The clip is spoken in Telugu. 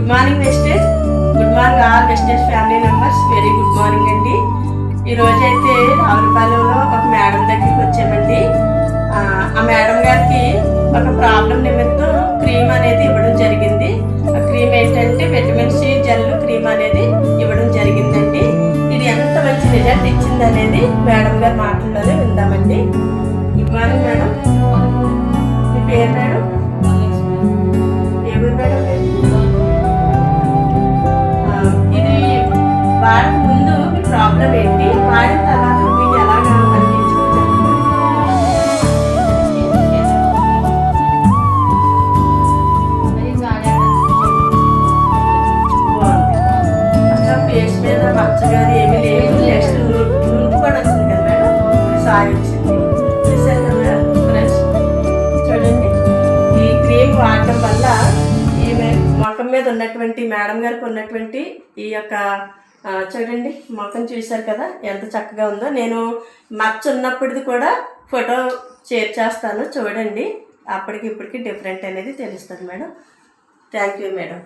Good morning Vestige, good morning all Vestige family members. Very good morning అండి. ఈరోజైతే రావులపాలెంలో ఒక మేడం దగ్గరికి వచ్చామండి. ఆ మేడం గారికి ఒక ప్రాబ్లం నిమిత్తం క్రీమ్ అనేది ఇవ్వడం జరిగింది. ఆ క్రీమ్ ఏంటంటే విటమిన్ సి జెల్ క్రీమ్ అనేది ఇవ్వడం జరిగిందండి. ఇది ఎంత మంచి రిజల్ట్ ఇచ్చింది అనేది మేడం గారి మాటల్లోనే విందామండి. Good morning madam. మీ పేరు మేడం? ఏ ఊరు మేడం? ఇది వాడక ముందు మీ ప్రాబ్లం ఏంటి, వాడిన తర్వాత మీకు ఎలాగా అనిపించింది చెప్పండి. బాగుంది. అసలు ఫేస్ మీద మచ్చగారు ఏమీ లేదు. నెక్స్ట్ నునుపు కూడా వచ్చింది కదా మేడం, సాయి వచ్చింది. చూసారు కదా మేడం ఫ్రెండ్స్, చూడండి. ఈ క్రీమ్ వాడటం వల్ల ఈమె ముఖం మీద ఉన్నటువంటి మేడం గారికి ఉన్నటువంటి ఈ యొక్క చూడండి ముఖం చూశారు కదా ఎంత చక్కగా ఉందో. నేను మచ్చ ఉన్నప్పటిది కూడా ఫోటో షేర్ చేస్తాను, చూడండి. అప్పటికి ఇప్పటికి డిఫరెంట్ అనేది తెలుస్తుంది మేడం. Thank you madam.